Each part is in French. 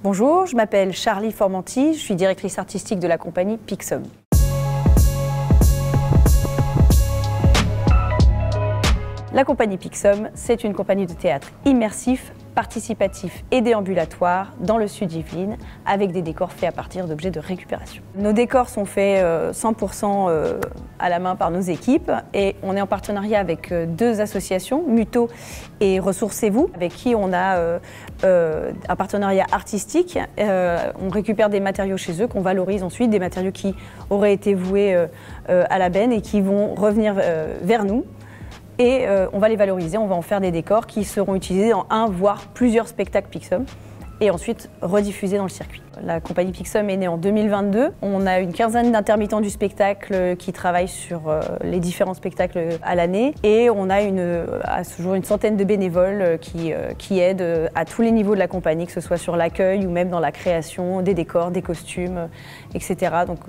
Bonjour, je m'appelle Charlie Formanti, je suis directrice artistique de la compagnie Pixum. La compagnie Pixum, c'est une compagnie de théâtre immersif, participatif et déambulatoire dans le sud Yvelines avec des décors faits à partir d'objets de récupération. Nos décors sont faits 100% à la main par nos équipes et on est en partenariat avec deux associations, Muto et Ressourcez-vous, avec qui on a un partenariat artistique. On récupère des matériaux chez eux qu'on valorise ensuite, des matériaux qui auraient été voués à la benne et qui vont revenir vers nous. Et on va les valoriser, on va en faire des décors qui seront utilisés dans un voire plusieurs spectacles Pixum et ensuite rediffusés dans le circuit. La compagnie Pixum est née en 2022. On a une quinzaine d'intermittents du spectacle qui travaillent sur les différents spectacles à l'année et on a à ce jour une centaine de bénévoles qui aident à tous les niveaux de la compagnie, que ce soit sur l'accueil ou même dans la création des décors, des costumes, etc. Donc,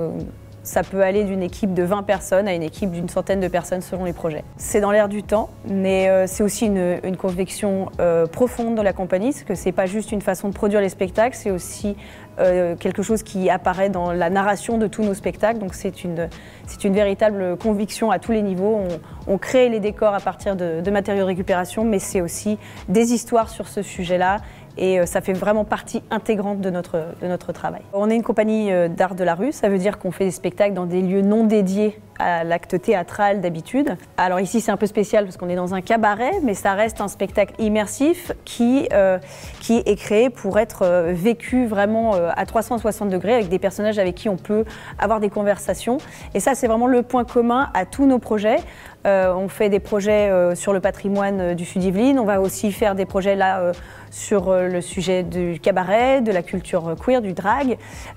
ça peut aller d'une équipe de 20 personnes à une équipe d'une centaine de personnes selon les projets. C'est dans l'air du temps, mais c'est aussi une conviction profonde de la compagnie, parce que c'est pas juste une façon de produire les spectacles, c'est aussi quelque chose qui apparaît dans la narration de tous nos spectacles. Donc c'est une véritable conviction à tous les niveaux. On crée les décors à partir de matériaux de récupération, mais c'est aussi des histoires sur ce sujet-là. Et ça fait vraiment partie intégrante de notre travail. On est une compagnie d'art de la rue, ça veut dire qu'on fait des spectacles dans des lieux non dédiés à l'acte théâtral d'habitude. Alors ici c'est un peu spécial parce qu'on est dans un cabaret, mais ça reste un spectacle immersif qui est créé pour être vécu vraiment à 360 degrés avec des personnages avec qui on peut avoir des conversations. Et ça c'est vraiment le point commun à tous nos projets. On fait des projets sur le patrimoine du Sud-Yvelines, on va aussi faire des projets là sur le sujet du cabaret, de la culture queer, du drag,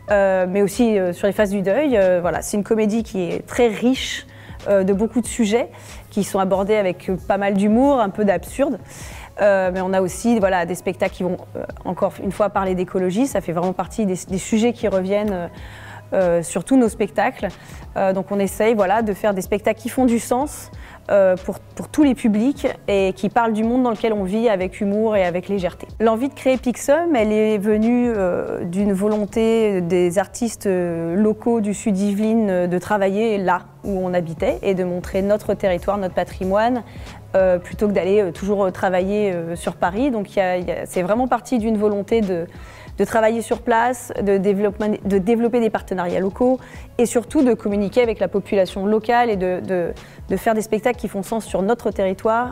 mais aussi sur les phases du deuil. Voilà, c'est une comédie qui est très riche de beaucoup de sujets qui sont abordés avec pas mal d'humour, un peu d'absurde. Mais on a aussi des spectacles qui vont encore une fois parler d'écologie, ça fait vraiment partie des sujets qui reviennent sur tous nos spectacles. Donc on essaye de faire des spectacles qui font du sens pour tous les publics et qui parlent du monde dans lequel on vit avec humour et avec légèreté. L'envie de créer Pixum, elle est venue d'une volonté des artistes locaux du Sud Yvelines de travailler là où on habitait et de montrer notre territoire, notre patrimoine, plutôt que d'aller toujours travailler sur Paris. Donc c'est vraiment parti d'une volonté de travailler sur place, de développer des partenariats locaux et surtout de communiquer avec la population locale et de faire des spectacles qui font sens sur notre territoire.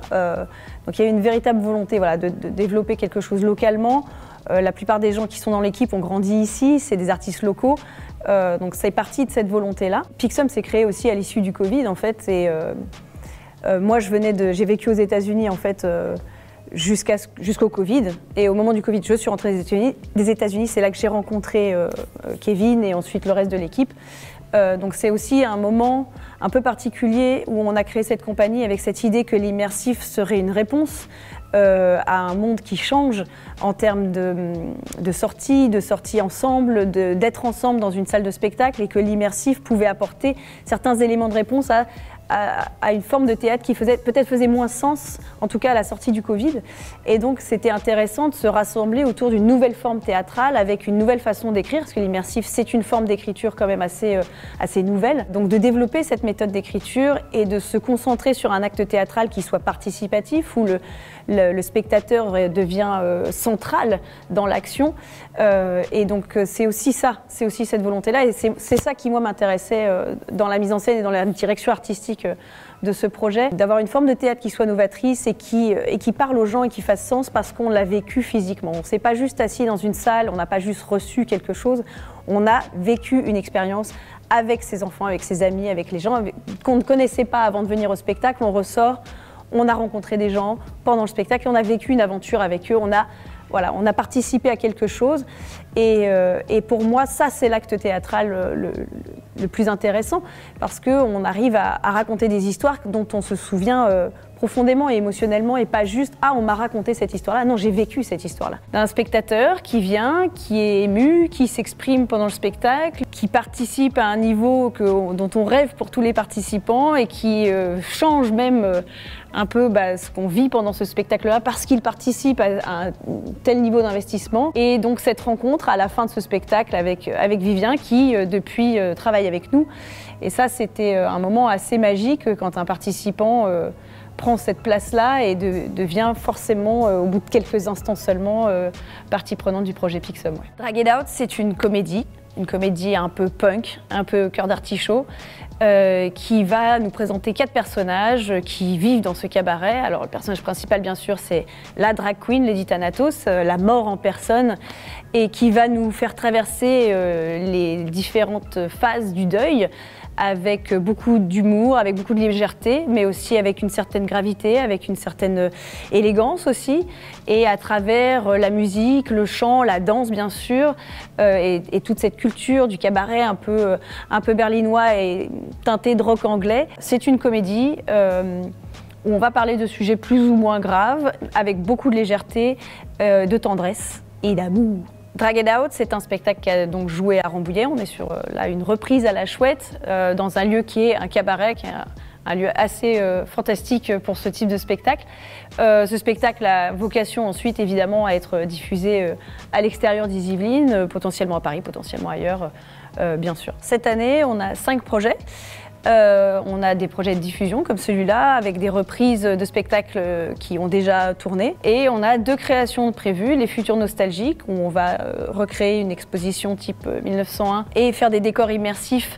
Donc il y a une véritable volonté de développer quelque chose localement. La plupart des gens qui sont dans l'équipe ont grandi ici, c'est des artistes locaux. Donc c'est parti de cette volonté-là. Pixum s'est créé aussi à l'issue du Covid en fait. Et, moi j'ai vécu aux États-Unis en fait. Jusqu'au Covid. Et au moment du Covid, je suis rentrée des États-Unis. C'est là que j'ai rencontré Kevin et ensuite le reste de l'équipe. Donc c'est aussi un moment un peu particulier où on a créé cette compagnie avec cette idée que l'immersif serait une réponse à un monde qui change en termes de sorties ensemble, d'être ensemble dans une salle de spectacle et que l'immersif pouvait apporter certains éléments de réponse à une forme de théâtre qui peut-être faisait moins sens, en tout cas à la sortie du Covid. Et donc c'était intéressant de se rassembler autour d'une nouvelle forme théâtrale avec une nouvelle façon d'écrire, parce que l'immersif c'est une forme d'écriture quand même assez nouvelle. Donc de développer cette méthode d'écriture et de se concentrer sur un acte théâtral qui soit participatif, où le spectateur devient central dans l'action. Et donc c'est aussi cette volonté-là. Et c'est ça qui moi m'intéressait dans la mise en scène et dans la direction artistique de ce projet, d'avoir une forme de théâtre qui soit novatrice et qui parle aux gens et qui fasse sens parce qu'on l'a vécu physiquement. On ne s'est pas juste assis dans une salle, on n'a pas juste reçu quelque chose, on a vécu une expérience avec ses enfants, avec ses amis, avec les gens qu'on ne connaissait pas avant de venir au spectacle. On ressort, on a rencontré des gens pendant le spectacle et on a vécu une aventure avec eux. On a participé à quelque chose et pour moi, ça c'est l'acte théâtral le plus intéressant parce qu'on arrive à raconter des histoires dont on se souvient profondément et émotionnellement, et pas juste « ah, on m'a raconté cette histoire-là ». Non, j'ai vécu cette histoire-là. Un spectateur qui vient, qui est ému, qui s'exprime pendant le spectacle, qui participe à un niveau dont on rêve pour tous les participants et qui change même un peu ce qu'on vit pendant ce spectacle-là parce qu'il participe à un tel niveau d'investissement. Et donc cette rencontre à la fin de ce spectacle avec Vivien qui depuis travaille avec nous. Et ça, c'était un moment assez magique quand un participant prend cette place-là et devient forcément, au bout de quelques instants seulement, partie prenante du projet Pixum. Ouais. Drag It Out, c'est une comédie un peu punk, un peu cœur d'artichaut, qui va nous présenter 4 personnages qui vivent dans ce cabaret. Alors le personnage principal, bien sûr, c'est la drag queen, Lady Thanatos, la mort en personne, et qui va nous faire traverser les différentes phases du deuil, avec beaucoup d'humour, avec beaucoup de légèreté, mais aussi avec une certaine gravité, avec une certaine élégance aussi, et à travers la musique, le chant, la danse bien sûr, et toute cette culture du cabaret un peu berlinois et teinté de rock anglais. C'est une comédie où on va parler de sujets plus ou moins graves, avec beaucoup de légèreté, de tendresse et d'amour. Drag It Out, c'est un spectacle qui a donc joué à Rambouillet. On est sur là une reprise à la Chouette, dans un lieu qui est un cabaret, qui est un lieu assez fantastique pour ce type de spectacle. Ce spectacle a vocation ensuite évidemment à être diffusé à l'extérieur des Yvelines, potentiellement à Paris, potentiellement ailleurs, bien sûr. Cette année, on a 5 projets. On a des projets de diffusion comme celui-là, avec des reprises de spectacles qui ont déjà tourné. Et on a 2 créations prévues, les Futurs Nostalgiques, où on va recréer une exposition type 1901 et faire des décors immersifs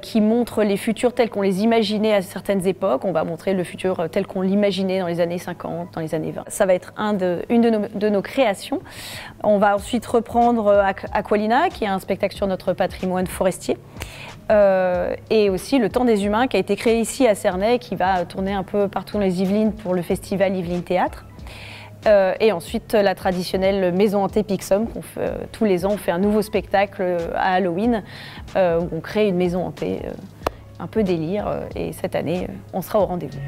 qui montrent les futurs tels qu'on les imaginait à certaines époques. On va montrer le futur tel qu'on l'imaginait dans les années 50, dans les années 20. Ça va être une de nos créations. On va ensuite reprendre Aqualina, qui est un spectacle sur notre patrimoine forestier. Et aussi Le Temps des Humains qui a été créé ici à Cernay, qui va tourner un peu partout dans les Yvelines pour le festival Yvelines Théâtre. Et ensuite la traditionnelle Maison Hantée Pixum, qu'on fait tous les ans. On fait un nouveau spectacle à Halloween où on crée une maison hantée, un peu délire, et cette année on sera au rendez-vous.